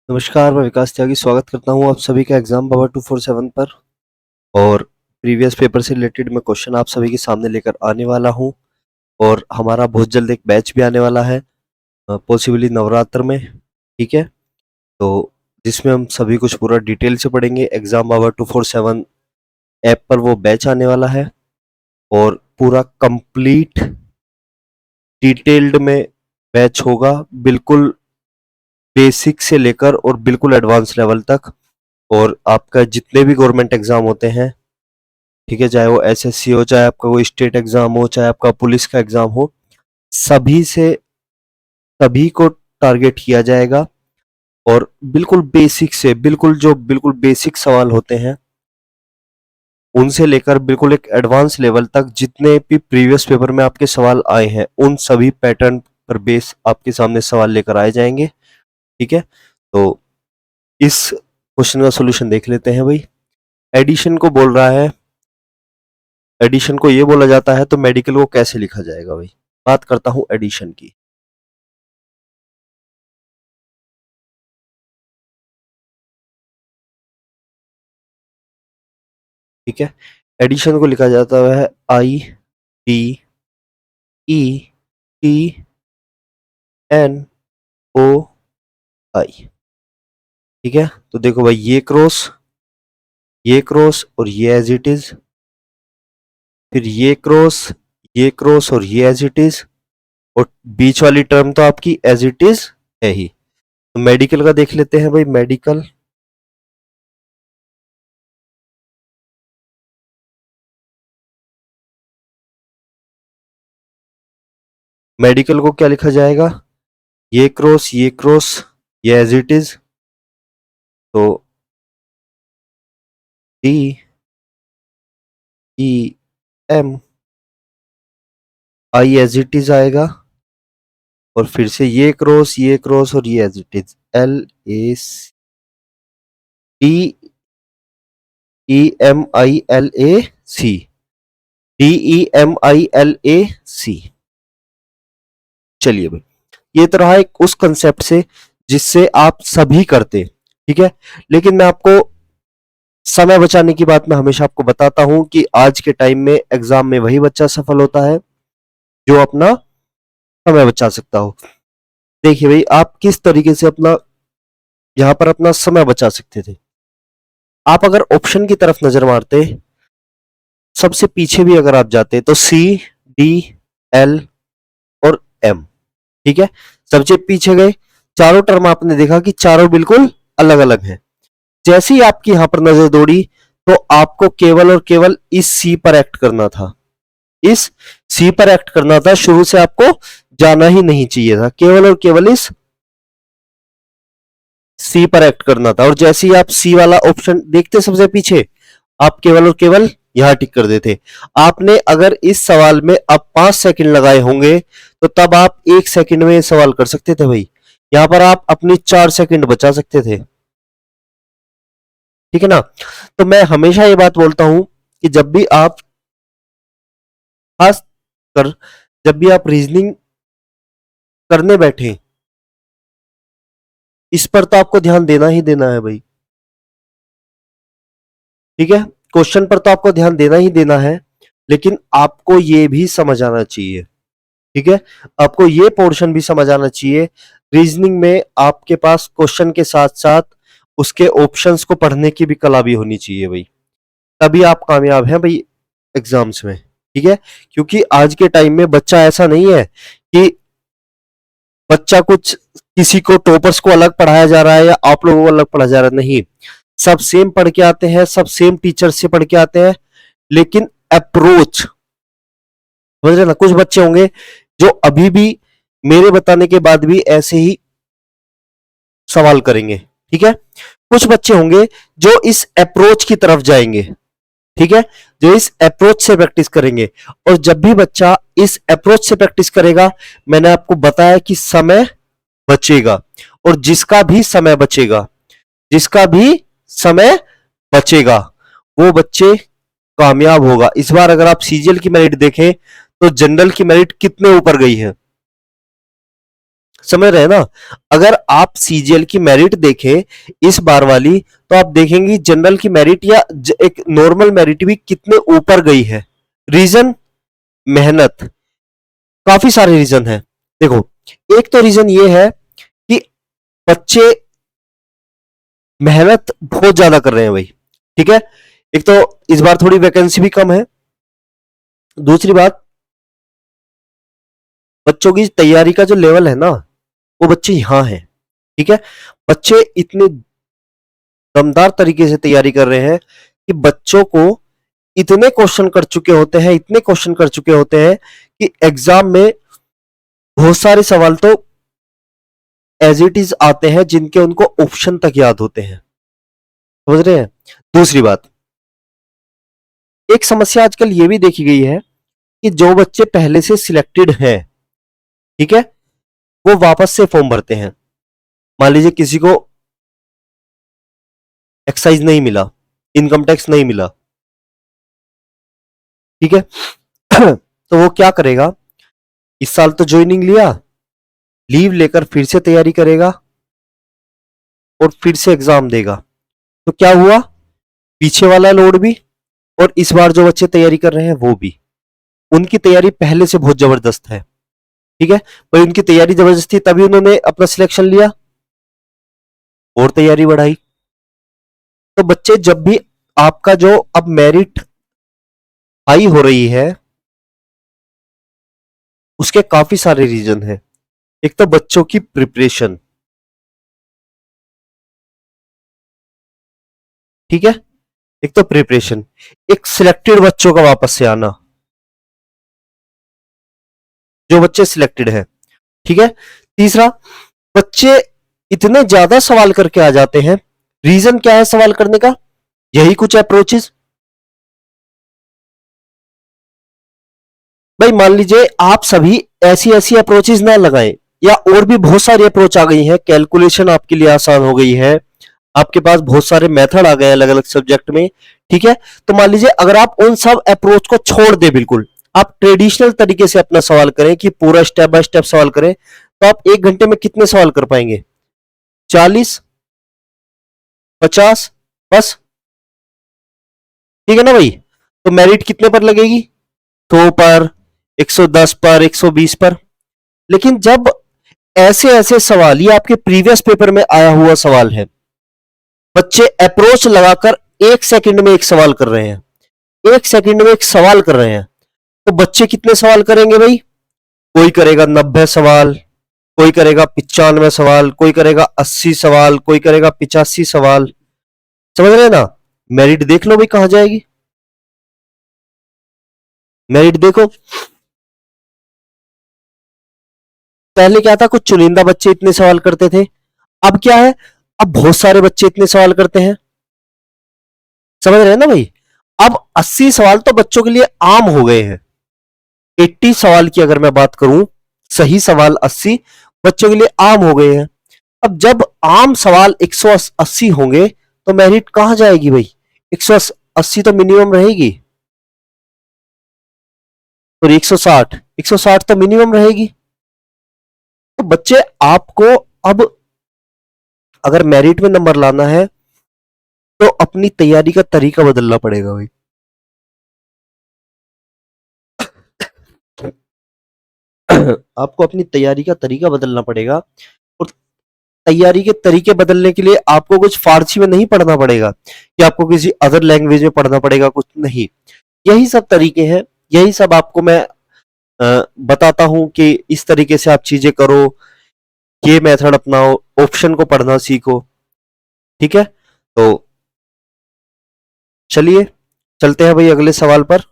नमस्कार, मैं विकास त्यागी स्वागत करता हूँ आप सभी का एग्जाम बाबा 247 पर। और प्रीवियस पेपर से रिलेटेड मैं क्वेश्चन आप सभी के सामने लेकर आने वाला हूँ। और हमारा बहुत जल्द एक बैच भी आने वाला है, पॉसिबली नवरात्र में। ठीक है, तो जिसमें हम सभी कुछ पूरा डिटेल से पढ़ेंगे। एग्जाम बाबा 247 ऐप पर वो बैच आने वाला है और पूरा कंप्लीट डिटेल्ड में बैच होगा, बिल्कुल बेसिक से लेकर और बिल्कुल एडवांस लेवल तक। और आपका जितने भी गवर्नमेंट एग्जाम होते हैं, ठीक है, चाहे वो एसएससी हो, चाहे आपका कोई स्टेट एग्जाम हो, चाहे आपका पुलिस का एग्जाम हो, सभी से सभी को टारगेट किया जाएगा। और बिल्कुल बेसिक से बिल्कुल बेसिक सवाल होते हैं, उनसे लेकर बिल्कुल एक एडवांस लेवल तक जितने भी प्रीवियस पेपर में आपके सवाल आए हैं, उन सभी पैटर्न पर बेस आपके सामने सवाल लेकर आए जाएंगे। ठीक है, तो इस क्वेश्चन का सोल्यूशन देख लेते हैं भाई। एडिशन को बोल रहा है, एडिशन को ये बोला जाता है, तो मेडिकल को कैसे लिखा जाएगा भाई। बात करता हूं एडिशन की। ठीक है, एडिशन को लिखा जाता है I D E T N O I. ठीक है, तो देखो भाई, ये क्रॉस और ये एज इट इज, फिर ये क्रॉस और ये एज इट इज, और बीच वाली टर्म तो आपकी एज इट इज है ही। तो मेडिकल का देख लेते हैं भाई। मेडिकल को क्या लिखा जाएगा, ये क्रॉस ये एज इट इज, तो D E M I as it is आएगा। और फिर से ये क्रॉस और ये as it is, L A D E M I L A C, D E M I L A C. चलिए भाई, ये तो रहा एक उस कंसेप्ट से जिससे आप सभी करते। ठीक है, लेकिन मैं आपको समय बचाने की बात मैं हमेशा आपको बताता हूं कि आज के टाइम में एग्जाम में वही बच्चा सफल होता है जो अपना समय बचा सकता हो। देखिए भाई, आप किस तरीके से अपना यहां पर अपना समय बचा सकते थे। आप अगर ऑप्शन की तरफ नजर मारते, सबसे पीछे भी अगर आप जाते, तो सी डी एल और एम। ठीक है, सबसे पीछे गए, चारों टर्म आपने देखा कि चारों बिल्कुल अलग अलग हैं। जैसे ही आपकी यहां पर नजर दौड़ी, तो आपको केवल और केवल इस सी पर एक्ट करना था, इस सी पर एक्ट करना था। शुरू से आपको जाना ही नहीं चाहिए था, केवल और केवल इस सी पर एक्ट करना था। और जैसे ही आप सी वाला ऑप्शन देखते सबसे पीछे, आप केवल और केवल यहां टिक कर देते। आपने अगर इस सवाल में अब 5 सेकंड लगाए होंगे, तो तब आप 1 सेकंड में सवाल कर सकते थे भाई। यहां पर आप अपनी 4 सेकंड बचा सकते थे। ठीक है ना। तो मैं हमेशा ये बात बोलता हूं कि जब भी आप, खास कर जब भी आप रीजनिंग करने बैठे, इस पर तो आपको ध्यान देना ही देना है भाई। ठीक है, क्वेश्चन पर तो आपको ध्यान देना ही देना है, लेकिन आपको ये भी समझ आना चाहिए। ठीक है, आपको ये पोर्शन भी समझ आना चाहिए। रीजनिंग में आपके पास क्वेश्चन के साथ साथ उसके ऑप्शंस को पढ़ने की भी कला भी होनी चाहिए भाई, तभी आप कामयाब हैं भाई एग्जाम्स में। ठीक है, क्योंकि आज के टाइम में बच्चा ऐसा नहीं है कि बच्चा कुछ, किसी को टॉपर्स को अलग पढ़ाया जा रहा है या आप लोगों को अलग पढ़ाया जा रहा है, नहीं। सब सेम पढ़ के आते हैं, सब सेम टीचर से पढ़ के आते हैं, लेकिन अप्रोच, समझ रहे ना। कुछ बच्चे होंगे जो अभी भी मेरे बताने के बाद भी ऐसे ही सवाल करेंगे। ठीक है, कुछ बच्चे होंगे जो इस अप्रोच की तरफ जाएंगे। ठीक है, जो इस अप्रोच से प्रैक्टिस करेंगे। और जब भी बच्चा इस अप्रोच से प्रैक्टिस करेगा, मैंने आपको बताया कि समय बचेगा। और जिसका भी समय बचेगा, वो बच्चे कामयाब होगा। इस बार अगर आप सीजीएल की मेरिट देखें, तो जनरल की मेरिट कितने ऊपर गई है। समझ रहे हैं ना? अगर आप सीजीएल की मेरिट देखें इस बार वाली, तो आप देखेंगे जनरल की मेरिट या एक नॉर्मल मेरिट भी कितने ऊपर गई है। रीजन मेहनत, काफी सारे रीजन है। देखो, एक तो रीजन ये है कि बच्चे मेहनत बहुत ज्यादा कर रहे हैं भाई, ठीक है। एक तो इस बार थोड़ी वैकेंसी भी कम है। दूसरी बात, बच्चों की तैयारी का जो लेवल है ना, वो बच्चे यहां है, ठीक है। बच्चे इतने दमदार तरीके से तैयारी कर रहे हैं कि बच्चों को इतने क्वेश्चन कर चुके होते हैं, इतने क्वेश्चन कर चुके होते हैं कि एग्जाम में बहुत सारे सवाल तो एज इट इज आते हैं जिनके उनको ऑप्शन तक याद होते हैं। समझ रहे हैं? दूसरी बात, एक समस्या आजकल ये भी देखी गई है कि जो बच्चे पहले से सिलेक्टेड हैं, ठीक है, वो वापस से फॉर्म भरते हैं। मान लीजिए किसी को एक्साइज नहीं मिला, इनकम टैक्स नहीं मिला, ठीक है। तो वो क्या करेगा, इस साल तो ज्वाइनिंग लिया, लीव लेकर फिर से तैयारी करेगा और फिर से एग्जाम देगा। तो क्या हुआ, पीछे वाला लोड भी और इस बार जो बच्चे तैयारी कर रहे हैं वो भी, उनकी तैयारी पहले से बहुत जबरदस्त है, ठीक है। भाई उनकी तैयारी जबरदस्त थी तभी उन्होंने अपना सिलेक्शन लिया और तैयारी बढ़ाई। तो बच्चे जब भी, आपका जो अब मेरिट हाई हो रही है, उसके काफी सारे रीजन हैं। एक तो बच्चों की प्रिपरेशन, ठीक है। एक तो प्रिपरेशन, एक सिलेक्टेड बच्चों का वापस से आना, जो बच्चे सिलेक्टेड है, ठीक है। तीसरा, बच्चे इतने ज्यादा सवाल करके आ जाते हैं। रीजन क्या है सवाल करने का, यही कुछ अप्रोचेस। भाई मान लीजिए आप सभी ऐसी ऐसी अप्रोचेस ना लगाएं, या और भी बहुत सारी अप्रोच आ गई है, कैलकुलेशन आपके लिए आसान हो गई है, आपके पास बहुत सारे मेथड आ गए अलग अलग सब्जेक्ट में, ठीक है। तो मान लीजिए अगर आप उन सब अप्रोच को छोड़ दे, बिल्कुल आप ट्रेडिशनल तरीके से अपना सवाल करें कि पूरा स्टेप बाय स्टेप सवाल करें, तो आप 1 घंटे में कितने सवाल कर पाएंगे? 40, 50, बस, ठीक है ना भाई। तो मेरिट कितने पर लगेगी? 100 पर, 110 पर, 120 पर। लेकिन जब ऐसे ऐसे सवाल, ये आपके प्रीवियस पेपर में आया हुआ सवाल है, बच्चे अप्रोच लगाकर 1 सेकंड में एक सवाल कर रहे हैं, 1 सेकंड में एक सवाल कर रहे हैं, तो बच्चे कितने सवाल करेंगे भाई? कोई करेगा 90 सवाल, कोई करेगा 95 सवाल, कोई करेगा 80 सवाल, कोई करेगा 85 सवाल। समझ रहे हैं ना? मेरिट देख लो भाई कहां जाएगी, मेरिट देखो। पहले क्या था, कुछ चुनिंदा बच्चे इतने सवाल करते थे, अब क्या है, अब बहुत सारे बच्चे इतने सवाल करते हैं। समझ रहे हैं ना भाई? अब 80 सवाल तो बच्चों के लिए आम हो गए हैं। 80 सवाल की अगर मैं बात करूं, सही सवाल 80 बच्चों के लिए आम हो गए हैं। अब जब आम सवाल 180 होंगे तो मेरिट कहां जाएगी भाई? 180 तो मिनिमम रहेगी, और 160, 160 तो मिनिमम रहेगी। तो बच्चे आपको अब अगर मेरिट में नंबर लाना है तो अपनी तैयारी का तरीका बदलना पड़ेगा भाई। आपको अपनी तैयारी का तरीका बदलना पड़ेगा, और तैयारी के तरीके बदलने के लिए आपको कुछ फारसी में नहीं पढ़ना पड़ेगा कि आपको किसी अदर लैंग्वेज में पढ़ना पड़ेगा, कुछ नहीं। यही सब तरीके हैं, यही सब आपको मैं बताता हूं कि इस तरीके से आप चीजें करो, ये मेथड अपनाओ, ऑप्शन को पढ़ना सीखो, ठीक है। तो चलिए चलते हैं भाई अगले सवाल पर।